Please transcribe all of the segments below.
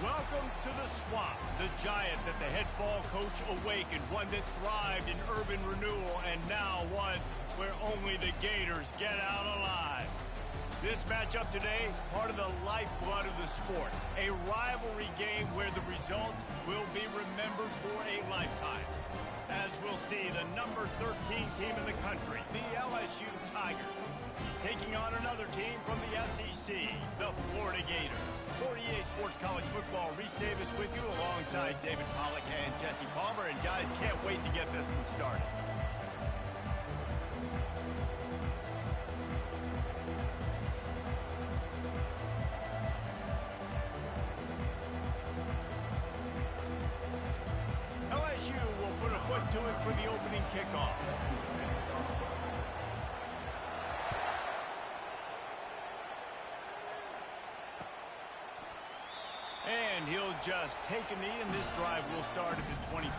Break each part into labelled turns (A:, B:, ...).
A: Welcome to the Swamp, the giant that the head ball coach awakened, one that thrived in urban renewal, and now one where only the Gators get out alive. This matchup today, part of the lifeblood of the sport, a rivalry game where the results will be remembered for a lifetime. As we'll see, the number 13 team in the country, the LSU Tigers, taking on another team from the SEC, the Florida Gators. 48 Sports College Football, Reese Davis with you alongside David Pollack and Jesse Palmer. And guys, can't wait to get this one started. LSU will put a foot to it for the opening kickoff. And he'll just take a knee, and this drive will start at the 25.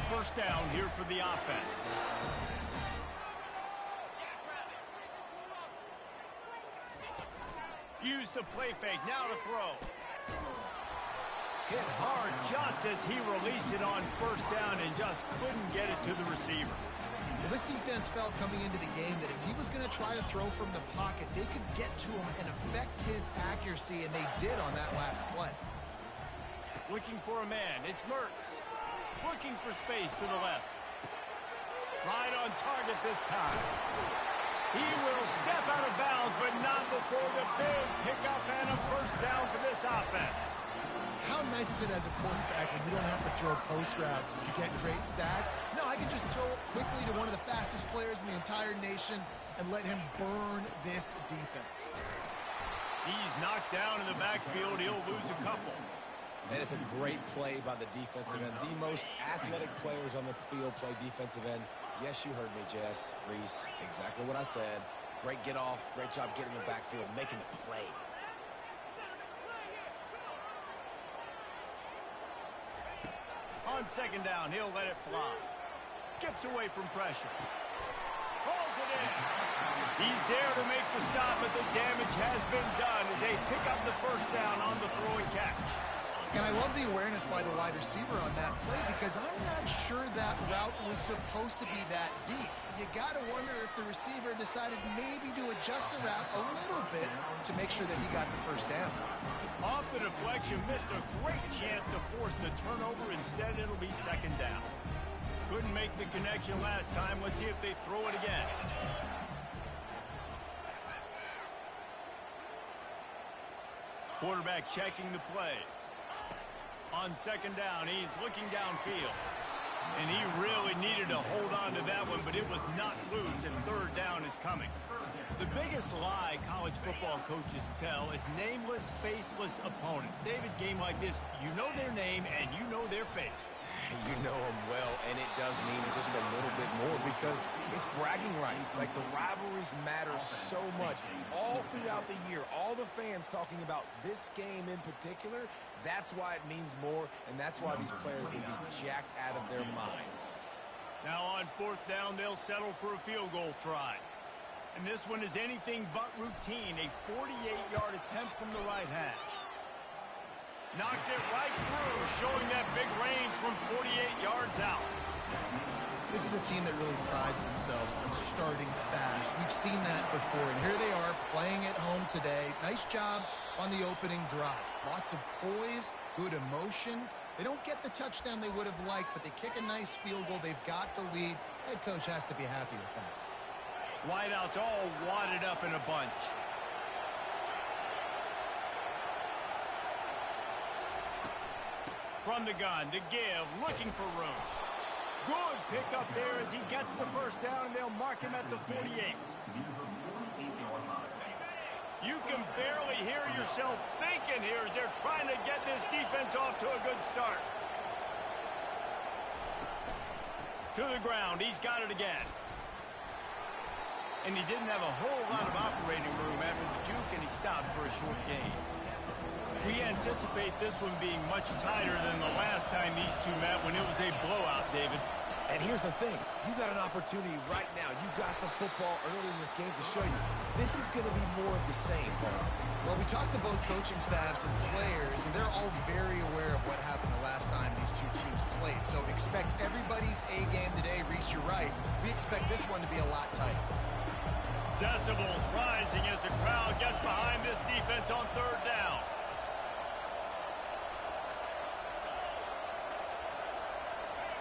A: First down here for the offense. Use the play fake, now to throw. Hit hard just as he released it on first down and just couldn't get it to the receiver.
B: Well, this defense felt coming into the game that if he was going to try to throw from the pocket, they could get to him and affect his accuracy, and they did on that last play.
A: Looking for a man, it's Mertz. Looking for space to the left. Right on target this time. He will step out of bounds, but not before the big pickup and a first down for this offense.
B: How nice is it as a quarterback when you don't have to throw post routes to get great stats? No, I can just throw it quickly to one of the fastest players in the entire nation and let him burn this defense.
A: He's knocked down in the backfield. He'll lose a couple.
C: And it's a great play by the defensive end. The most athletic players on the field play defensive end. Yes, you heard me, Jess, Reese. Exactly what I said. Great get off. Great job getting in the backfield, making the play.
A: On second down, he'll let it fly. Skips away from pressure. Hauls it in. He's there to make the stop, but the damage has been done as they pick up the first down on the throw and catch.
B: And I love the awareness by the wide receiver on that play because I'm not sure that route was supposed to be that deep. You got to wonder if the receiver decided maybe to adjust the route a little bit to make sure that he got the first down.
A: Off the deflection, missed a great chance to force the turnover. Instead, it'll be second down. Couldn't make the connection last time. Let's see if they throw it again. Quarterback checking the play. On second down, he's looking downfield. And he really needed to hold on to that one, but it was not loose, and third down is coming. The biggest lie college football coaches tell is nameless, faceless opponent. David, game like this, you know their name and you know their face.
C: You know them well, and it does mean just a little bit more because it's bragging rights. Like, the rivalries matter so much. All throughout the year, all the fans talking about this game in particular, that's why it means more, and that's why these players will be jacked out of their minds.
A: Now on fourth down, they'll settle for a field goal try. And this one is anything but routine, a 48-yard attempt from the right hash. Knocked it right through, showing that big range from 48 yards out.
B: This is a team that really prides themselves on starting fast. We've seen that before, and here they are playing at home today. Nice job on the opening drive. Lots of poise, good emotion. They don't get the touchdown they would have liked, but they kick a nice field goal. They've got the lead. Head coach has to be happy with that.
A: Wideouts all wadded up in a bunch. From the gun, to give, looking for room. Good pickup there as he gets the first down, and they'll mark him at the 48. You can barely hear yourself thinking here as they're trying to get this defense off to a good start. To the ground, he's got it again. And he didn't have a whole lot of operating room after the juke, and he stopped for a short gain. We anticipate this one being much tighter than the last time these two met when it was a blowout, David.
C: And here's the thing. You got an opportunity right now. You got the football early in this game to show you this is going to be more of the same, Paul.
B: Well, we talked to both coaching staffs and players, and they're all very aware of what happened the last time these two teams played. So expect everybody's A game today. Reese, you're right. We expect this one to be a lot tighter.
A: Decibels rising as the crowd gets behind this defense on third down.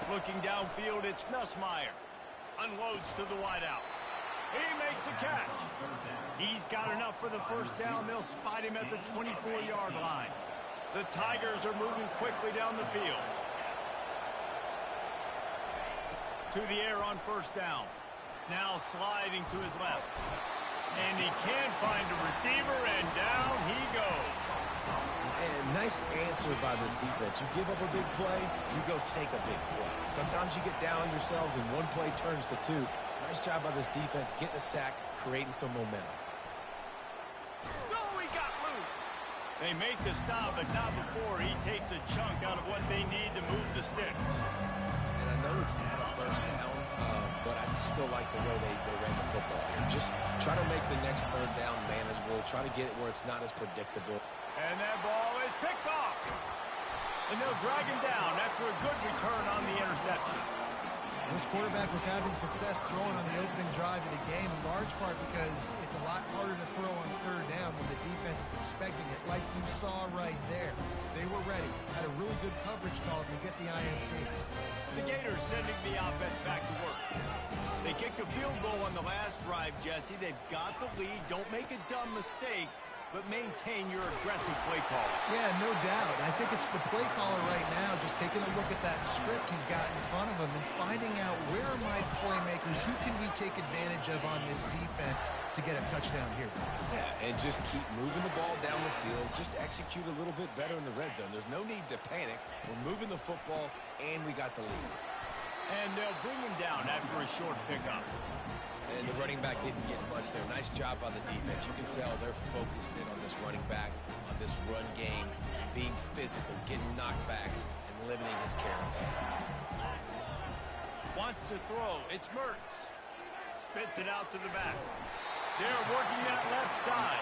A: Looking downfield, it's Nussmeier. Unloads to the wideout. He makes a catch. He's got enough for the first down. They'll spot him at the 24-yard line. The Tigers are moving quickly down the field. To the air on first down. Now sliding to his left. And he can't find a receiver, and down he goes.
C: And nice answer by this defense. You give up a big play, you go take a big play. Sometimes you get down on yourselves and one play turns to two. Nice job by this defense getting a sack, creating some momentum.
A: Oh, he got loose. They make the stop, but not before he takes a chunk out of what they need to move the sticks.
C: And I know it's not a first down, but I still like the way they ran the football here. Just try to make the next third down manageable. Try to get it where it's not as predictable.
A: And that ball is picked off. And they'll drag him down after a good return on the interception.
B: This quarterback was having success throwing on the opening drive of the game, in large part because it's a lot harder to throw on third down when the defense is expecting it, like you saw right there. They were ready, had a really good coverage call to get the INT.
A: The Gators sending the offense back to work. They kicked a field goal on the last drive, Jesse. They've got the lead. Don't make a dumb mistake, but maintain your aggressive play call.
B: Yeah, no doubt. I think it's the play caller right now just taking a look at that script he's got in front of him and finding out where are my playmakers, who can we take advantage of on this defense to get a touchdown here.
C: Yeah, and just keep moving the ball down the field. Just execute a little bit better in the red zone. There's no need to panic. We're moving the football, and we got the lead.
A: And they'll bring him down after a short pickup.
C: And the running back didn't get much there. Nice job by the defense. You can tell they're focused in on this running back, on this run game, being physical, getting knockbacks, and limiting his carries.
A: Wants to throw. It's Mertz. Spits it out to the back. They're working that left side.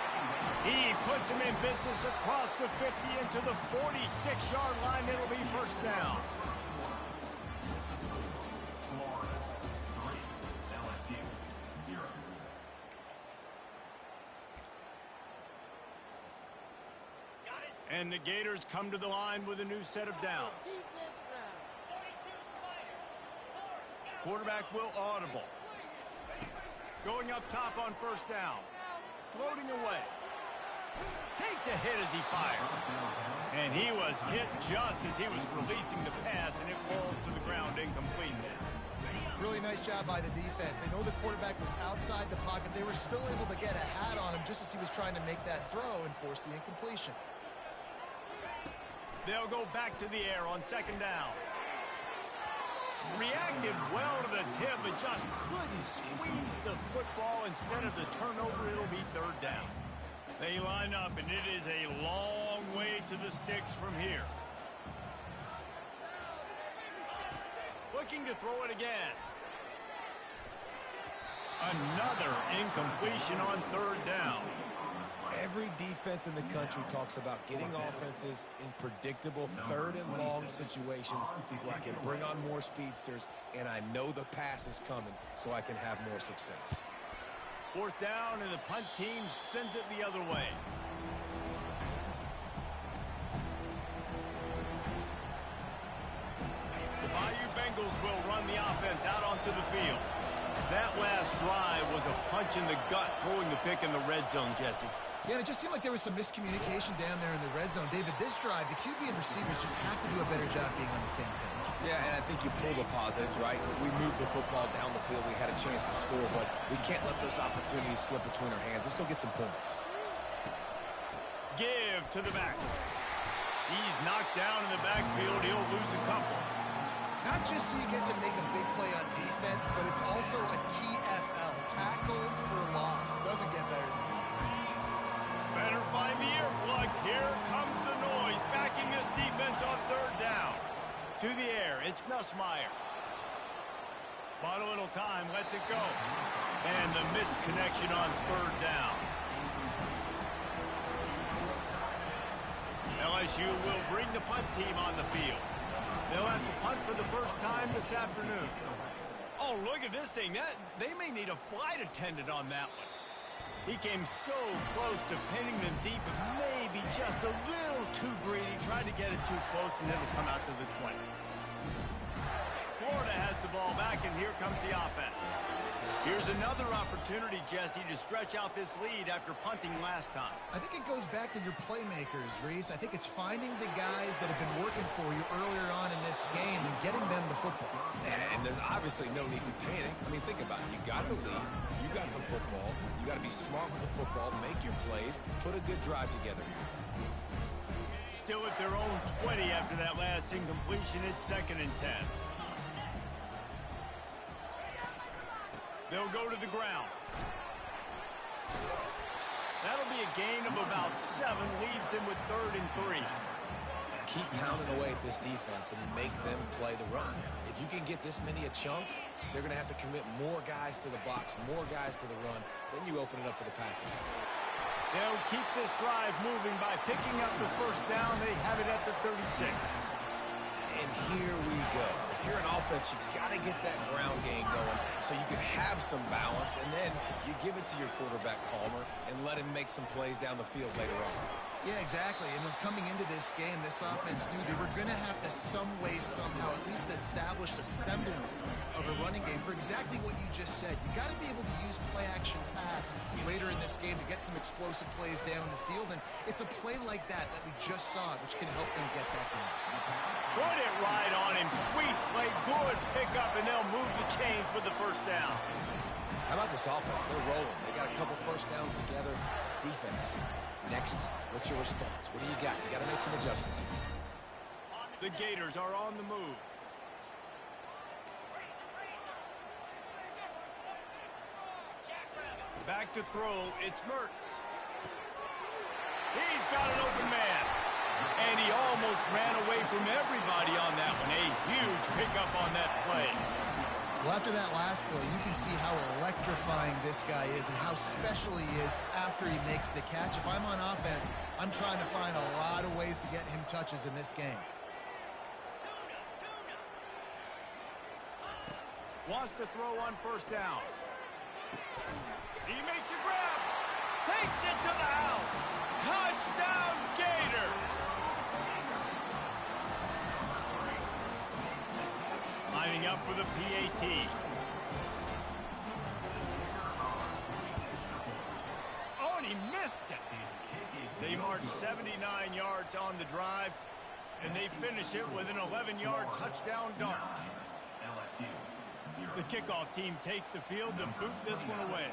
A: He puts him in business across the 50 into the 46-yard line. It'll be first down. And the Gators come to the line with a new set of downs. Quarterback will audible. Going up top on first down. Floating away. Takes a hit as he fires. And he was hit just as he was releasing the pass, and it falls to the ground incomplete.
B: Really nice job by the defense. They know the quarterback was outside the pocket. They were still able to get a hat on him just as he was trying to make that throw and force the incompletion.
A: They'll go back to the air on second down. Reacted well to the tip, but just couldn't squeeze the football. Instead of the turnover, it'll be third down. They line up, and it is a long way to the sticks from here. Looking to throw it again. Another incompletion on third down.
C: Every defense in the country talks about getting offenses in predictable third and long situations where I can bring on more speedsters and I know the pass is coming so I can have more success.
A: Fourth down, and the punt team sends it the other way. The Bayou Bengals will run the offense out onto the field. That last drive was a punch in the gut, throwing the pick in the red zone, Jesse.
B: Yeah, and it just seemed like there was some miscommunication down there in the red zone. David, this drive, the QB and receivers just have to do a better job being on the same page.
C: Yeah, and I think you pull the positives, right? We moved the football down the field. We had a chance to score, but we can't let those opportunities slip between our hands. Let's go get some points.
A: Give to the back. He's knocked down in the backfield. He'll lose a couple.
B: Not just so you get to make a big play on defense, but it's also a TFL, tackle for loss. Doesn't get better than that.
A: Better find the earplugs. Here comes the noise, backing this defense on third down. To the air, it's Nussmeier. Bought a little time, lets it go. And the missed connection on third down. LSU will bring the punt team on the field. They'll have to punt for the first time this afternoon. Oh, look at this thing. They may need a flight attendant on that one. He came so close to pinning them deep, maybe just a little too greedy. Tried to get it too close, and it'll come out to the 20. Florida has the ball back, and here comes the offense. Here's another opportunity, Jesse, to stretch out this lead after punting last time.
B: I think it goes back to your playmakers, Reese. I think it's finding the guys that have been working for you earlier on in this game and getting them the football.
C: And there's obviously no need to panic. I mean, think about it. You got the lead. You got the football. You got to be smart with the football, make your plays, put a good drive together here.
A: Still at their own 20 after that last incompletion. It's 2nd and 10. They'll go to the ground. That'll be a gain of about 7. Leaves them with 3rd and 3.
C: Keep pounding away at this defense and make them play the run. If you can get this many a chunk, they're going to have to commit more guys to the box, more guys to the run. Then you open it up for the passing.
A: They'll keep this drive moving by picking up the first down. They have it at the 36.
C: And here we go. If you're an offense, you got to get that ground game going so you can have some balance, and then you give it to your quarterback, Palmer, and let him make some plays down the field later on.
B: Yeah, exactly. And coming into this game, this offense knew they were going to have to some way, somehow, at least establish a semblance of a running game for exactly what you just said. You got to be able to use play-action pass later in this game to get some explosive plays down the field. And it's a play like that we just saw, which can help them get back in.
A: Put it right on him. Sweet play, good pickup, and they'll move the chains with the first down.
C: How about this offense? They're rolling. They got a couple first downs together. Defense. Next, what's your response? What do you got? You got to make some adjustments here.
A: The Gators are on the move. Back to throw. It's Mertz. He's got an open man. And he almost ran away from everybody on that one. A huge pickup on that play.
B: Well, after that last play, you can see how electrifying this guy is and how special he is after he makes the catch. If I'm on offense, I'm trying to find a lot of ways to get him touches in this game.
A: Wants to throw on first down. He makes a grab. Takes it to the house. Touchdown, Gators. Lining up for the PAT. Oh, and he missed it. They marched 79 yards on the drive, and they finish it with an 11-yard touchdown dart. The kickoff team takes the field to boot this one away.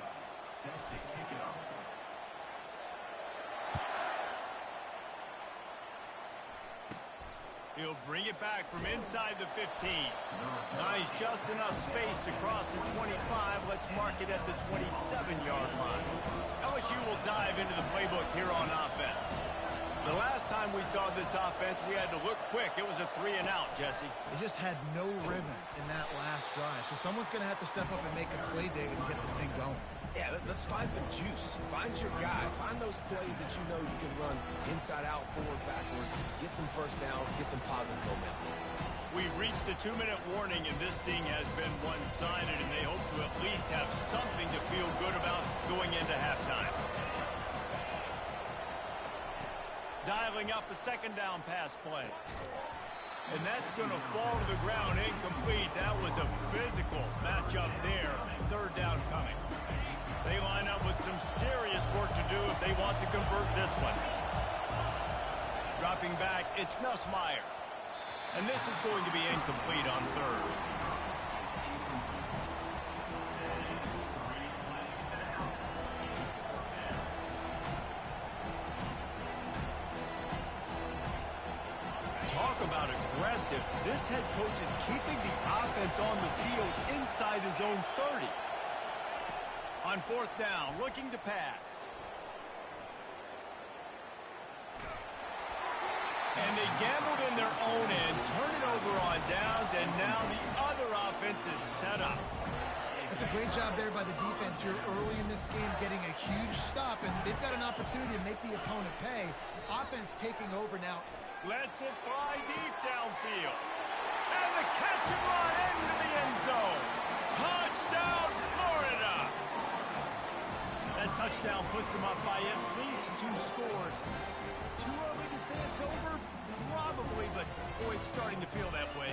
A: He'll bring it back from inside the 15. Nice, just enough space to cross the 25. Let's mark it at the 27-yard line. LSU will dive into the playbook here on offense. The last time we saw this offense, we had to look quick. It was a 3-and-out, Jesse.
B: They just had no rhythm in that last drive. So someone's going to have to step up and make a play, David, and get this thing going.
C: Yeah, let's find some juice. Find your guy. Find those plays that you know you can run inside out, forward, backwards. Get some first downs. Get some positive momentum.
A: We've reached the 2-minute warning, and this thing has been one-sided, and they hope to at least have something to feel good about going into halftime. Dialing up a second down pass play. And that's going to fall to the ground incomplete. That was a physical matchup there. Third down coming. They line up with some serious work to do if they want to convert this one. Dropping back, it's Nussmeier. And this is going to be incomplete on third. Talk about aggressive. This head coach is keeping the offense on the field inside his own 30. On fourth down, looking to pass. And they gambled in their own end, turn it over on downs, and now the other offense offense is set up.
B: It's a great job there by the defense here early in this game, getting a huge stop, and they've got an opportunity to make the opponent pay. Offense taking over now.
A: Lets it fly deep downfield. And the catch and run into the end zone. Touchdown, Florida! That touchdown puts them up by at least 2 scores. Too early to say it's over? Probably, but boy, it's starting to feel that way.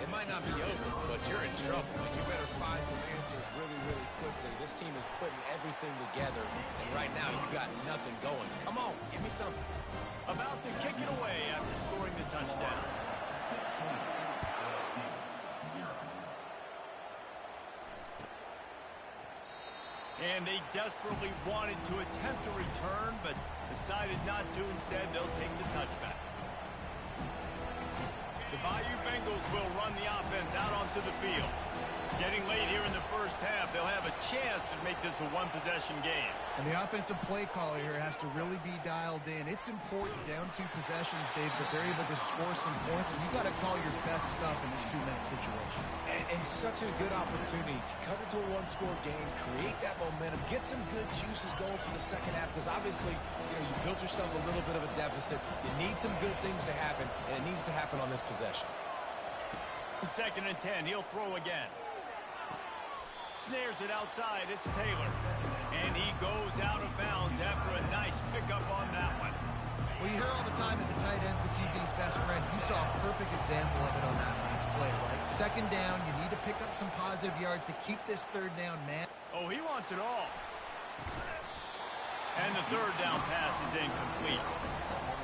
C: It might not be over, but you're in trouble. You better find some answers really, really quickly. This team is putting everything together, and right now you got nothing going. Come on, give me something.
A: About to kick it away after scoring the touchdown. And they desperately wanted to attempt a return, but decided not to. Instead, they'll take the touchback. The Bayou Bengals will run the offense out onto the field. Getting late here in the first half, they'll have a chance to make this a one-possession game.
B: And the offensive play caller here has to really be dialed in. It's important down 2 possessions, Dave, that they're able to score some points, and you got to call your best stuff in this 2-minute situation.
C: And such a good opportunity to cut into a 1-score game, create that momentum, get some good juices going for the second half, because obviously, you built yourself a little bit of a deficit. You need some good things to happen, and it needs to happen on this possession.
A: 2nd and 10, he'll throw again. Snares it outside, it's Taylor. And he goes out of bounds after a nice pickup on that one.
B: Well, you hear all the time that the tight end's the QB's best friend. You saw a perfect example of it on that last play, right? 2nd down, you need to pick up some positive yards to keep this 3rd down, man.
A: Oh, he wants it all. And the 3rd down pass is incomplete.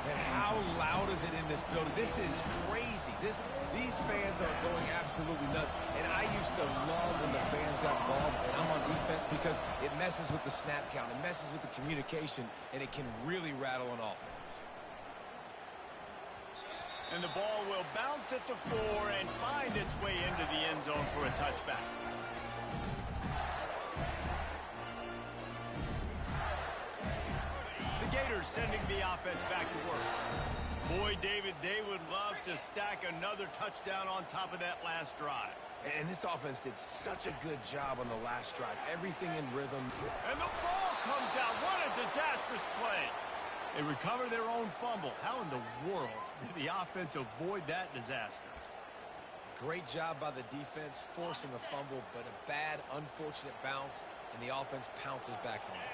C: And how loud is it in this building? This is crazy. These fans are going absolutely nuts. And I used to love when the fans got involved, and I'm on defense, because it messes with the snap count. It messes with the communication, and it can really rattle an offense.
A: And the ball will bounce at the 4 and find its way into the end zone for a touchback. The Gators sending the offense back to work. Boy, David, they would love to stack another touchdown on top of that last drive.
C: And this offense did such a good job on the last drive. Everything in rhythm.
A: And the ball comes out. What a disastrous play. They recover their own fumble. How in the world did the offense avoid that disaster?
C: Great job by the defense, forcing the fumble, but a bad, unfortunate bounce, and the offense pounces back on it.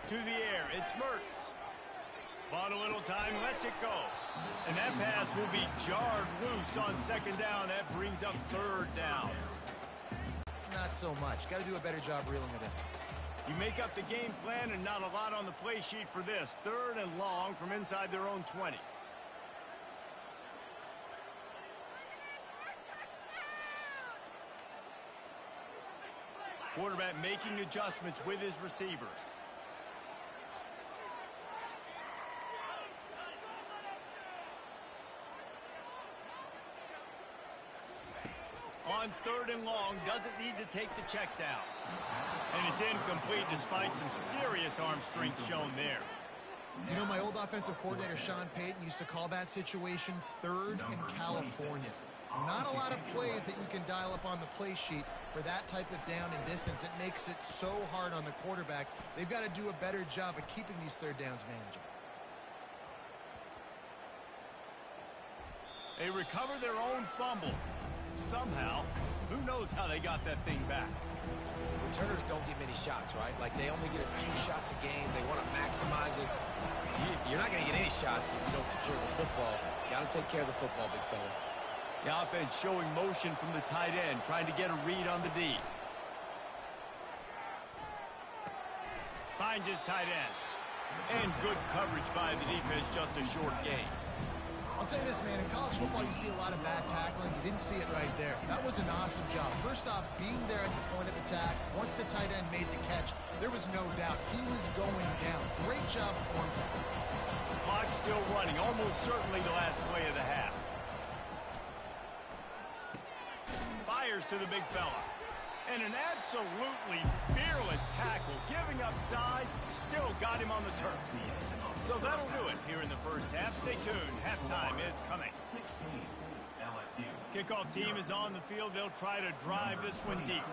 A: To the air, it's Mertz. Bought a little time, lets it go. And that pass will be jarred loose on 2nd down. That brings up 3rd down.
B: Not so much. Got to do a better job reeling it in.
A: You make up the game plan and not a lot on the play sheet for this. 3rd and long from inside their own 20. Quarterback making adjustments with his receivers. On 3rd and long, doesn't need to take the check down. And it's incomplete despite some serious arm strength shown there.
B: You know, my old offensive coordinator, Sean Payton, used to call that situation 3rd in California. Not a lot of plays that you can dial up on the play sheet for that type of down and distance. It makes it so hard on the quarterback. They've got to do a better job of keeping these 3rd downs manageable.
A: They recover their own fumble. Somehow, who knows how they got that thing back.
C: Returners don't get many shots, right? Like, they only get a few shots a game. They want to maximize it. You're not going to get any shots if you don't secure the football. You got to take care of the football, big fella.
A: The offense showing motion from the tight end, trying to get a read on the D. Finds his tight end. And good coverage by the defense, just a short gain.
B: I'll say this, man, in college football you see a lot of bad tackling. You didn't see it right there. That was an awesome job. First off, being there at the point of attack. Once the tight end made the catch, there was no doubt he was going down. Great job form tackle.
A: Clock still running, almost certainly the last play of the half. fires to the big fella. And an absolutely fearless tackle, giving up size, still got him on the turf. So that'll do it here in the first half. Stay tuned. Halftime is coming. Kickoff team is on the field. They'll try to drive this one deep.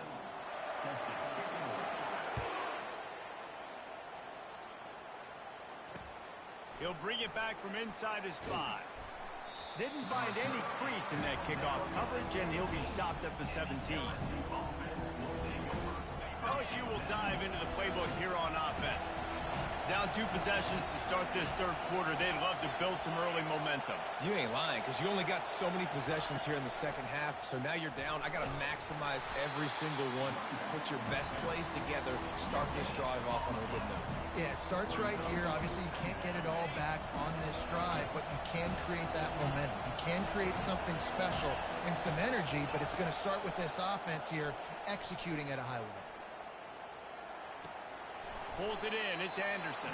A: He'll bring it back from inside his 5. Didn't find any crease in that kickoff coverage, and he'll be stopped at the 17. LSU will dive into the playbook here on offense. Down 2 possessions to start this third quarter. They'd love to build some early momentum.
C: You ain't lying, because you only got so many possessions here in the second half, so now you're down. I got to maximize every single one. Put your best plays together. Start this drive off on a good note.
B: Yeah, it starts right here. Obviously, you can't get it all back on this drive, but you can create that momentum. You can create something special and some energy, but it's going to start with this offense here executing at a high level.
A: Pulls it in. It's Anderson.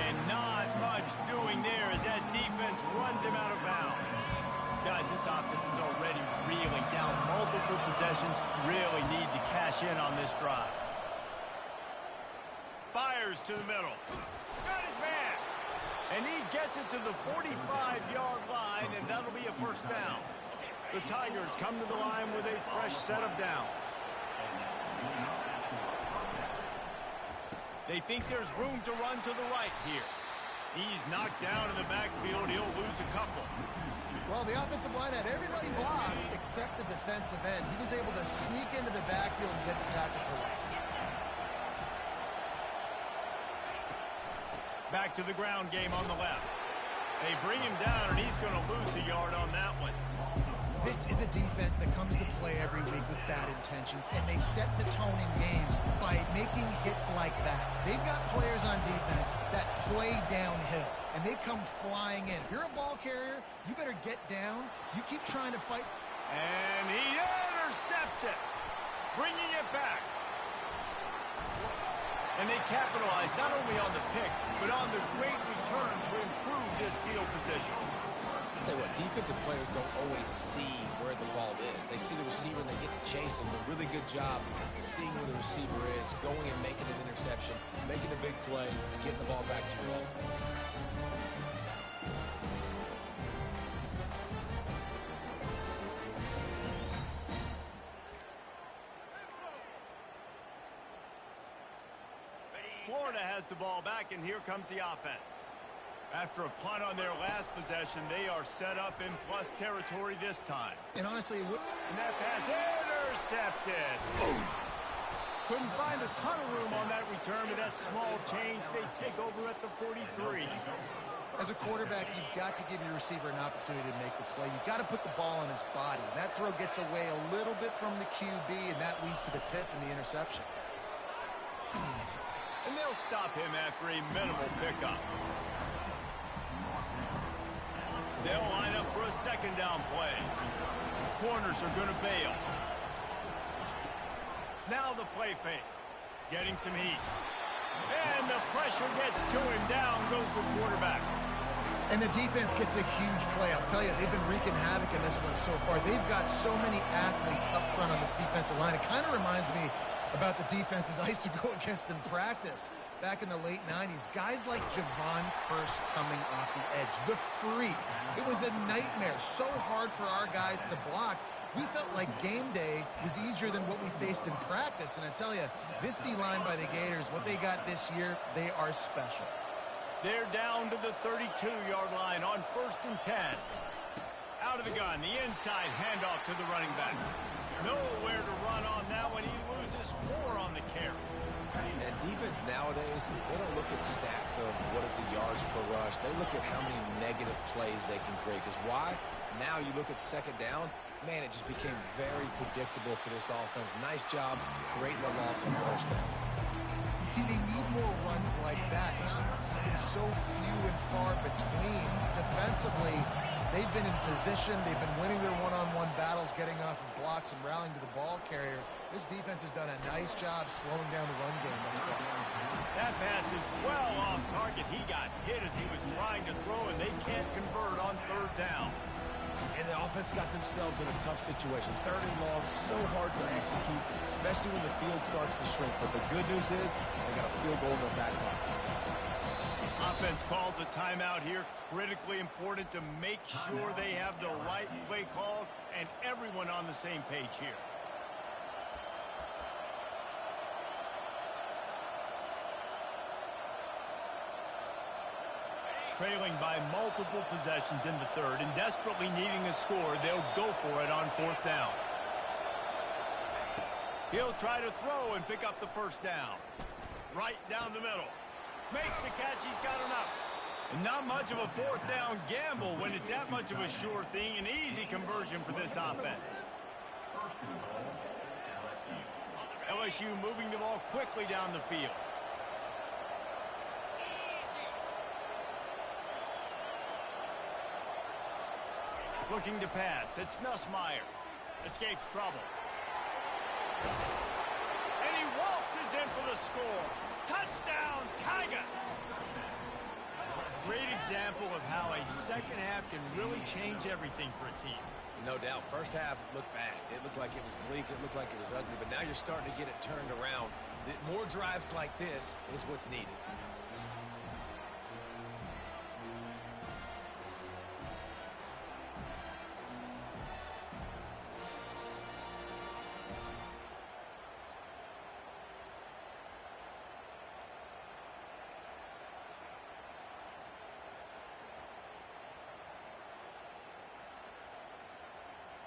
A: And not much doing there as that defense runs him out of bounds. Guys, this offense is already reeling down multiple possessions. Really need to cash in on this drive. Fires to the middle. Got his man. And he gets it to the 45-yard line, and that'll be a first down. The Tigers come to the line with a fresh set of downs. They think there's room to run to the right here. He's knocked down in the backfield. He'll lose a couple.
B: Well, the offensive line had everybody blocked except the defensive end. He was able to sneak into the backfield and get the tackle for loss.
A: Back to the ground game on the left. They bring him down, and he's going to lose a yard on that one.
B: This is a defense that comes to play every week with bad intentions, and they set the tone in games by making hits like that. They've got players on defense that play downhill, and they come flying in. If you're a ball carrier, you better get down. You keep trying to fight.
A: And he intercepts it, bringing it back. And they capitalize not only on the pick, but on the great return to improve this field position.
C: I'll tell you what, defensive players don't always see where the ball is. They see the receiver and they get to chase him. A really good job seeing where the receiver is, going and making an interception, making a big play, and getting the ball back to your offense.
A: Florida has the ball back, and here comes the offense. After a punt on their last possession, they are set up in plus territory this time.
B: And honestly,
A: and that pass intercepted. Boom. Couldn't find a ton of room on that return, but that small change, they take over at the 43.
B: as a quarterback, you've got to give your receiver an opportunity to make the play. You've got to put the ball on his body. And that throw gets away a little bit from the QB, and that leads to the tip and the interception.
A: And they'll stop him after a minimal pickup. They'll line up for a second down play. Corners are going to bail. Now the play fake. Getting some heat. And the pressure gets to him. Down goes the quarterback.
B: And the defense gets a huge play. I'll tell you, they've been wreaking havoc in this one so far. They've got so many athletes up front on this defensive line. It kind of reminds me about the defenses I used to go against in practice back in the late 90s. Guys like Javon Curse coming off the edge. The freak. It was a nightmare. So hard for our guys to block. We felt like game day was easier than what we faced in practice. And I tell you, this D-line by the Gators, what they got this year, they are special.
A: They're down to the 32-yard line on 1st and 10. Out of the gun, the inside handoff to the running back. Nowhere to run on that one. He loses 4 on the carry.
C: And defense nowadays, they don't look at stats of what is the yards per rush. They look at how many negative plays they can create. Because why? Now you look at second down, man, it just became very predictable for this offense. Nice job creating the loss on first down.
B: See, they need more runs like that. It's been so few and far between. Defensively, they've been in position. They've been winning their one-on-one battles, getting off of blocks and rallying to the ball carrier. This defense has done a nice job slowing down the run game thus far.
A: That pass is well off target. He got hit as he was trying to throw, and they can't convert on 3rd down.
C: And the offense got themselves in a tough situation. 3rd and long, so hard to execute, especially when the field starts to shrink. But the good news is they got a field goal in their back pocket.
A: Offense calls a timeout here. Critically important to make sure they have the right play called and everyone on the same page here. Trailing by multiple possessions in the 3rd and desperately needing a score, they'll go for it on 4th down. He'll try to throw and pick up the 1st down. Right down the middle. Makes the catch. He's got enough. And not much of a 4th down gamble when it's that much of a sure thing. An easy conversion for this offense. LSU moving the ball quickly down the field. Looking to pass. It's Nussmeier. Escapes trouble. And he waltzes in for the score. Touchdown, Tigers! Great example of how a second half can really change everything for a team.
C: No doubt. First half looked bad. It looked like it was bleak. It looked like it was ugly. But now you're starting to get it turned around. More drives like this is what's needed.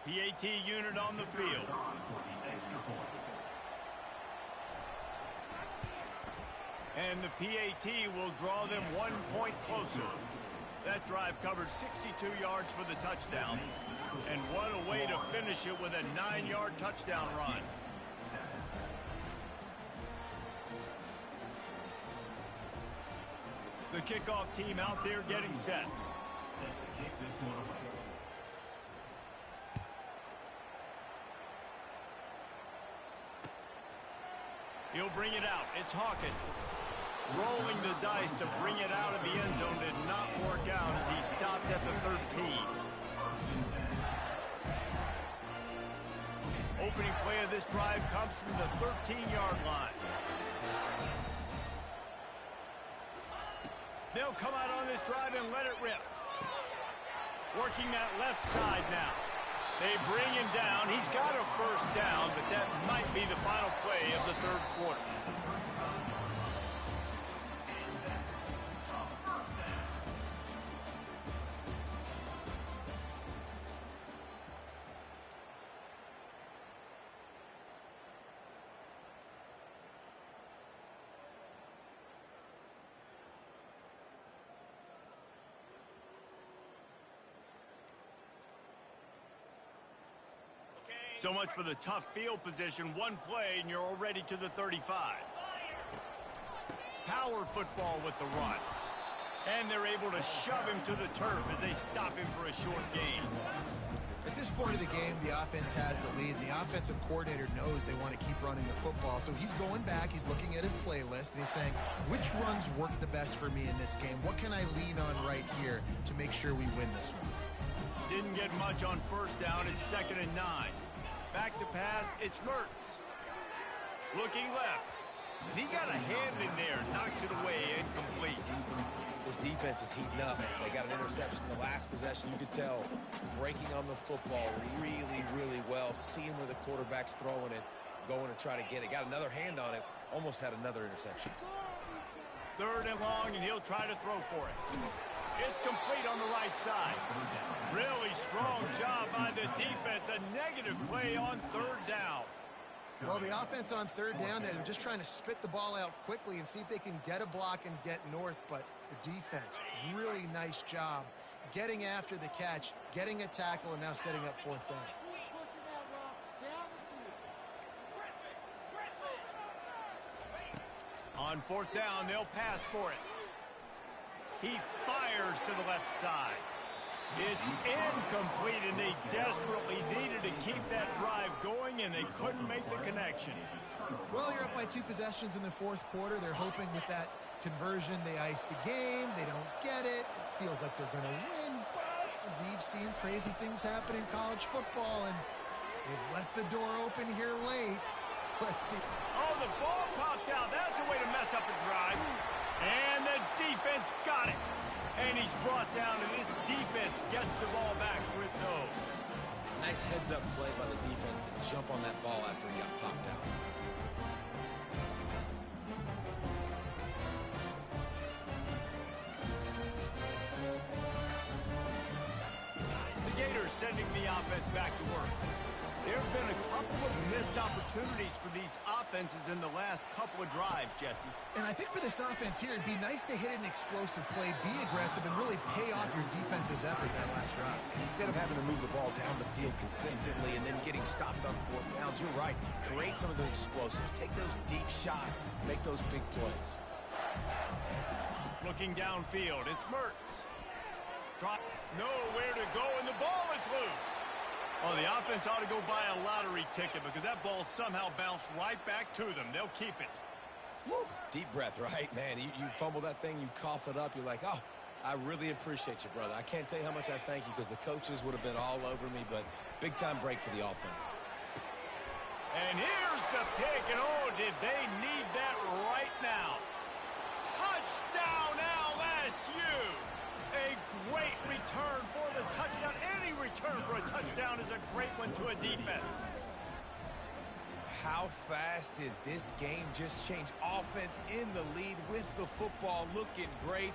A: PAT unit on the field. And the PAT will draw them 1 point closer. That drive covered 62 yards for the touchdown. And what a way to finish it with a 9-yard touchdown run. The kickoff team out there getting set. He'll bring it out. It's Hawkins. Rolling the dice to bring it out of the end zone did not work out as he stopped at the 13. Opening play of this drive comes from the 13-yard line. They'll come out on this drive and let it rip. Working that left side now. They bring him down. He's got a 1st down, but that might be the final play of the 3rd quarter. So much for the tough field position. One play, and you're already to the 35. Power football with the run. And they're able to shove him to the turf as they stop him for a short gain.
B: At this point of the game, the offense has the lead. The offensive coordinator knows they want to keep running the football. So he's going back, he's looking at his playlist, and he's saying, which runs work the best for me in this game? What can I lean on right here to make sure we win this one?
A: Didn't get much on 1st down. It's 2nd and 9. Back to pass, it's Mertz. Looking left. He got a hand in there, knocks it away, incomplete.
C: This defense is heating up. They got an interception the last possession. You could tell breaking on the football really, really well. Seeing where the quarterback's throwing it, going to try to get it. Got another hand on it, almost had another interception.
A: 3rd and long, and he'll try to throw for it. It's complete on the right side. Really strong job by the defense. A negative play on 3rd down.
B: Well, the offense on 3rd down, they're just trying to spit the ball out quickly and see if they can get a block and get north. But the defense, really nice job getting after the catch, getting a tackle, and now setting up 4th down.
A: On 4th down, they'll pass for it. He fires to the left side. It's incomplete, and they desperately needed to keep that drive going, and they couldn't make the connection.
B: Well, you're up by 2 possessions in the 4th quarter. They're hoping with that conversion they ice the game. They don't get it. It feels like they're going to win, but we've seen crazy things happen in college football, and they've left the door open here late. Let's see.
A: Oh, the ball popped out. That's a way to mess up a drive. And the defense got it. And he's brought down, and this defense gets the ball back for its own.
C: Nice heads-up play by the defense to jump on that ball after he got popped out.
A: The Gators sending the offense back to work. There have been a couple of missed opportunities for these offenses in the last couple of drives, Jesse.
B: And I think for this offense here, it'd be nice to hit an explosive play, be aggressive, and really pay off your defense's effort that last drive.
C: And instead of having to move the ball down the field consistently and then getting stopped on 4th downs, you're right. Create some of those explosives. Take those deep shots. Make those big plays.
A: Looking downfield, it's Mertz. Drop, nowhere to go, and the ball is loose. Oh, the offense ought to go buy a lottery ticket because that ball somehow bounced right back to them. They'll keep it.
C: Woo. Deep breath, right? Man, you fumble that thing, you cough it up, you're like, oh, I really appreciate you, brother. I can't tell you how much I thank you because the coaches would have been all over me, but big-time break for the offense.
A: And here's the pick, and oh, did they need that right now. Touchdown, LSU! A great return for the touchdown. Any return for a touchdown is a great one to a defense.
C: How fast did this game just change? Offense in the lead with the football looking great.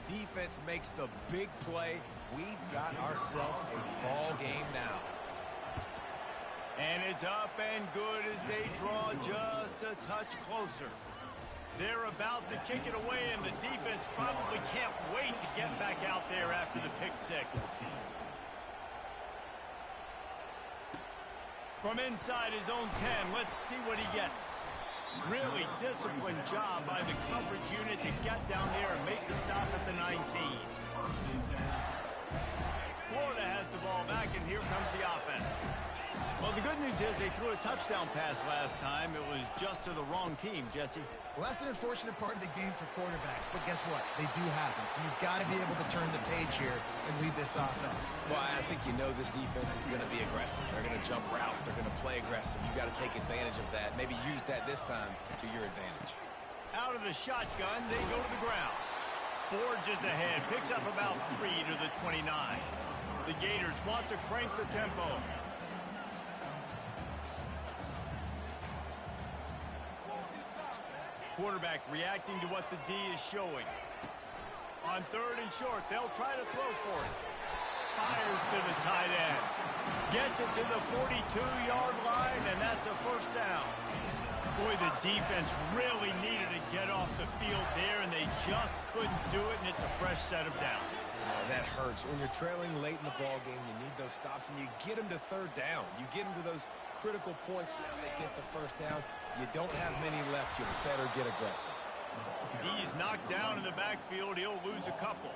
C: Defense makes the big play. We've got ourselves a ball game now.
A: And it's up and good as they draw just a touch closer. They're about to kick it away, and the defense probably can't wait to get back out there after the pick six. From inside his own 10, let's see what he gets. Really disciplined job by the coverage unit to get down there and make the stop at the 19. Florida has the ball back, and here comes the offense. Well, the good news is they threw a touchdown pass last time. It was just to the wrong team, Jesse.
B: Well, that's an unfortunate part of the game for quarterbacks, but guess what? They do happen, so you've got to be able to turn the page here and lead this offense.
C: Well, I think you know this defense is going to be aggressive. They're going to jump routes. They're going to play aggressive. You've got to take advantage of that. Maybe use that this time to your advantage.
A: Out of the shotgun, they go to the ground. Forges ahead, picks up about 3 to the 29. The Gators want to crank the tempo. Quarterback reacting to what the D is showing. On 3rd and short, they'll try to throw for it. Fires to the tight end. Gets it to the 42-yard line, and that's a 1st down. Boy, the defense really needed to get off the field there, and they just couldn't do it, and it's a fresh set of downs.
C: That hurts. When you're trailing late in the ball game, you need those stops, and you get them to 3rd down. You get them to those critical points. Now they get the 1st down. You don't have many left. You better get aggressive.
A: He's knocked down in the backfield. He'll lose a couple.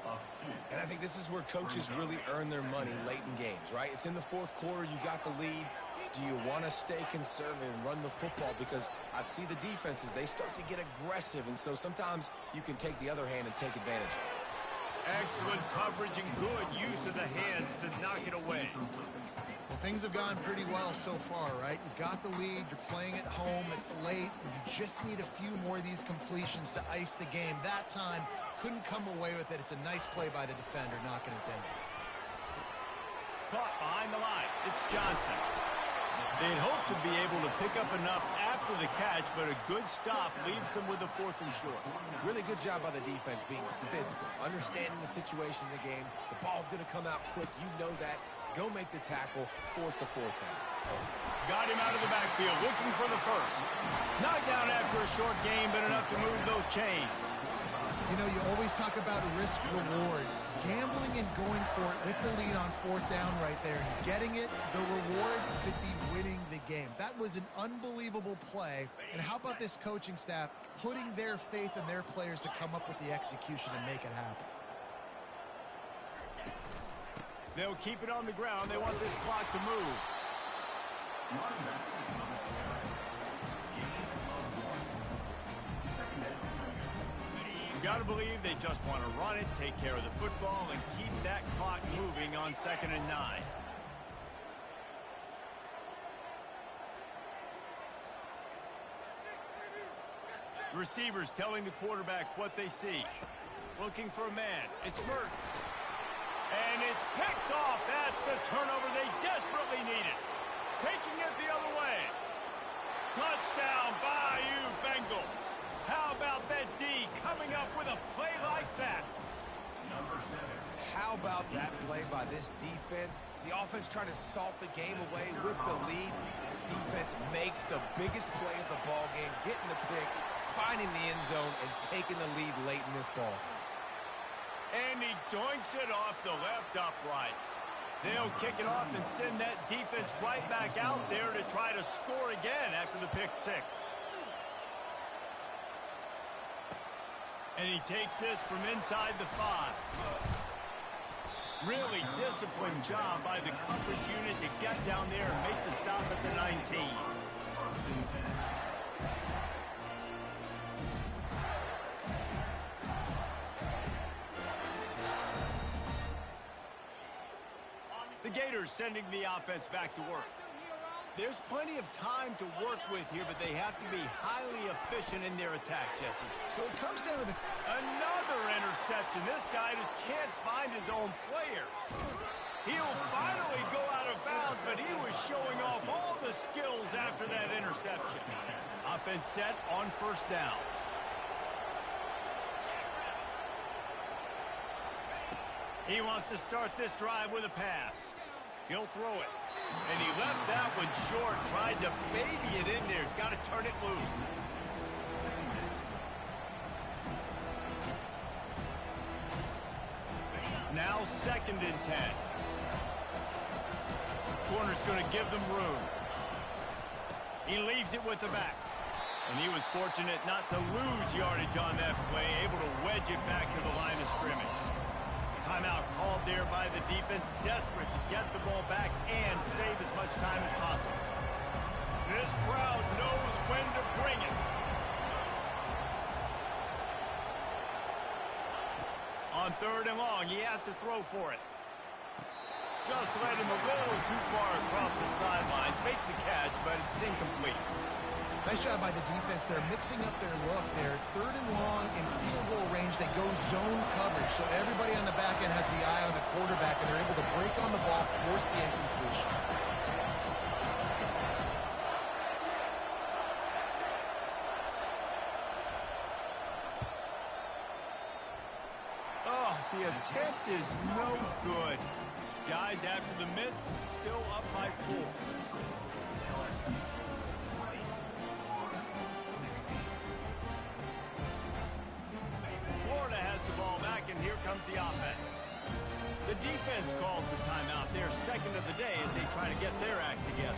C: And I think this is where coaches really earn their money late in games, right? It's in the 4th quarter. You got the lead. Do you want to stay conservative and run the football? Because I see the defenses, they start to get aggressive, and so sometimes you can take the other hand and take advantage of it.
A: Excellent coverage and good use of the hands to knock it away.
B: Well, things have gone pretty well so far, right? You've got the lead, you're playing at home, it's late, and you just need a few more of these completions to ice the game. That time, couldn't come away with it. It's a nice play by the defender, knocking it down.
A: Caught behind the line. It's Johnson. They'd hoped to be able to pick up enough after the catch, but a good stop leaves them with a 4th and short.
C: Really good job by the defense being physical, understanding the situation in the game. The ball's going to come out quick. You know that. Go make the tackle, force the 4th down.
A: Got him out of the backfield, looking for the 1st. Knocked down after a short game, but enough to move those chains.
B: You know, you always talk about risk-reward. Gambling and going for it with the lead on 4th down right there and getting it, the reward could be winning the game. That was an unbelievable play. And how about this coaching staff putting their faith in their players to come up with the execution and make it happen?
A: They'll keep it on the ground. They want this clock to move. You got to believe they just want to run it, take care of the football, and keep that clock moving on 2nd and 9. Receivers telling the quarterback what they see. Looking for a man. It's Mertens. And it's picked off. That's the turnover they desperately needed. Taking it the other way. Touchdown, Bayou Bengals. How about that D coming up with a play like that?
C: How about that play by this defense? The offense trying to salt the game away with the lead. Defense makes the biggest play of the ball game, getting the pick, finding the end zone, and taking the lead late in this ball game.
A: And he doinks it off the left upright. They'll kick it off and send that defense right back out there to try to score again after the pick 6. And he takes this from inside the 5. Really disciplined job by the coverage unit to get down there and make the stop at the 19. The Gators sending the offense back to work. There's plenty of time to work with here, but they have to be highly efficient in their attack, Jesse.
B: So it comes down to
A: another interception. This guy just can't find his own players. He'll finally go out of bounds, but he was showing off all the skills after that interception. Offense set on 1st down. He wants to start this drive with a pass. He'll throw it. And he left that one short, tried to baby it in there. He's got to turn it loose. Now 2nd and 10. Corner's going to give them room. He leaves it with the back. And he was fortunate not to lose yardage on that play, able to wedge it back to the line of scrimmage. Timeout called there by the defense, desperate to get the ball back and save as much time as possible. This crowd knows when to bring it. On 3rd and long, he has to throw for it. Just led him a little too far across the sidelines. Makes the catch, but it's incomplete.
B: Nice job by the defense. They're mixing up their look. They're 3rd and long in field goal range. They go zone coverage. So everybody on the back end has the eye on the quarterback, and they're able to break on the ball, force the incompletion.
A: Oh, the attempt is no good. Guys, after the miss, still up by 4. Florida has the ball back, and here comes the offense. The defense calls the timeout. Their 2nd of the day as they try to get their act together.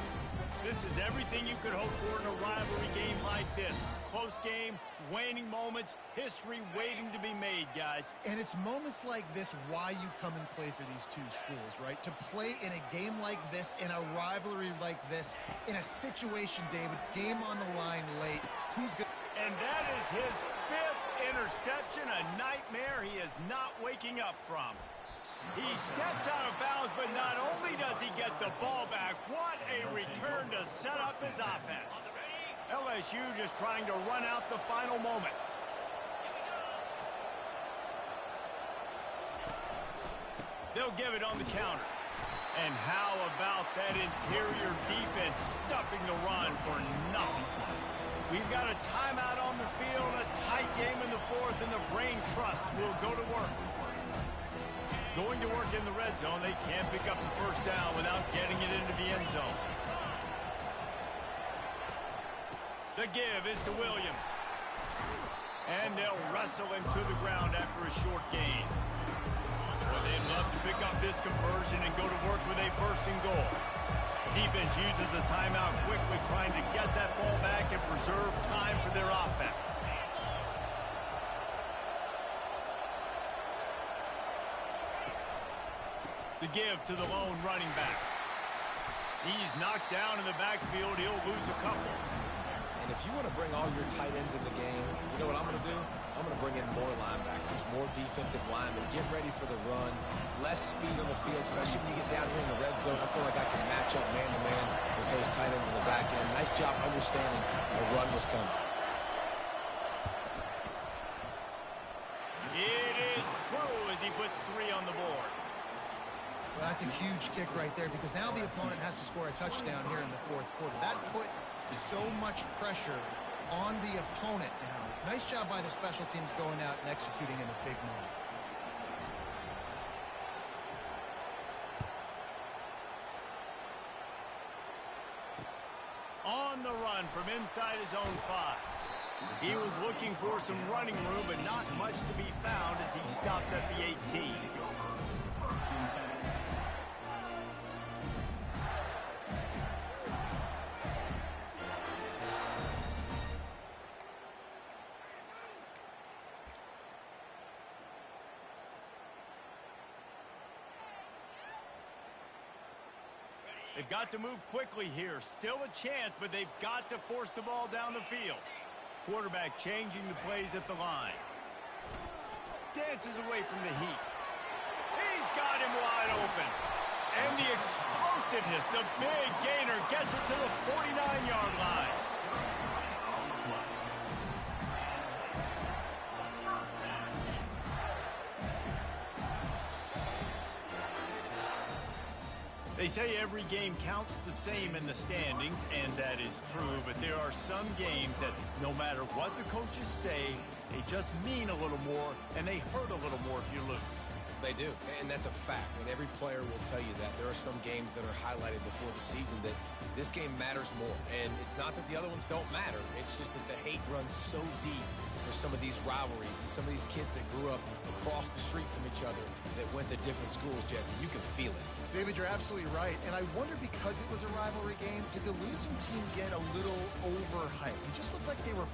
A: This is everything you could hope for in a rivalry game like this. Close game, waning moments, history waiting to be made, guys.
B: And it's moments like this why you come and play for these two schools, right? To play in a game like this, in a rivalry like this, in a situation, David, game on the line late. Who's good?
A: And that is his 5th interception, a nightmare he is not waking up from. He steps out of bounds, but not only does he get the ball back, what a return to set up his offense. LSU just trying to run out the final moments. They'll give it on the counter. And how about that interior defense stuffing the run for nothing? We've got a timeout on the field, a tight game in the 4th, and the brain trust will go to work. Going to work in the red zone, they can't pick up the 1st down without getting it into the end zone. The give is to Williams. And they'll wrestle him to the ground after a short gain. Well, they'd love to pick up this conversion and go to work with a 1st and goal. Defense uses a timeout quickly, trying to get that ball back and preserve time for their offense. The give to the lone running back. He's knocked down in the backfield. He'll lose a couple.
C: And if you want to bring all your tight ends in the game, you know what I'm going to do? I'm going to bring in more linebackers, more defensive linemen, get ready for the run, less speed on the field, especially when you get down here in the red zone. I feel like I can match up man-to-man with those tight ends in the back end. Nice job understanding the run was coming.
A: It is true as he puts 3 on the board.
B: Well, that's a huge kick right there because now the opponent has to score a touchdown here in the fourth quarter. That put so much pressure on the opponent now. Nice job by the special teams going out and executing in a big moment.
A: On the run from inside his own 5. He was looking for some running room, but not much to be found as he stopped at the 18. They've got to move quickly here. Still a chance, but they've got to force the ball down the field. Quarterback changing the plays at the line. Dances away from the heat. He's got him wide open. And the explosiveness, the big gainer gets it to the 49-yard line. They say every game counts the same in the standings, and that is true, but there are some games that no matter what the coaches say, they just mean a little more, and they hurt a little more if you lose.
C: They do, and that's a fact, and every player will tell you that. There are some games that are highlighted before the season that this game matters more, and it's not that the other ones don't matter. It's just that the hate runs so deep for some of these rivalries and some of these kids that grew up across the street from each other that went to different schools, Jesse. You can feel it.
B: David, you're absolutely right, and I wonder because it was a rivalry game, did the losing team get a little overhyped? It just looked like they were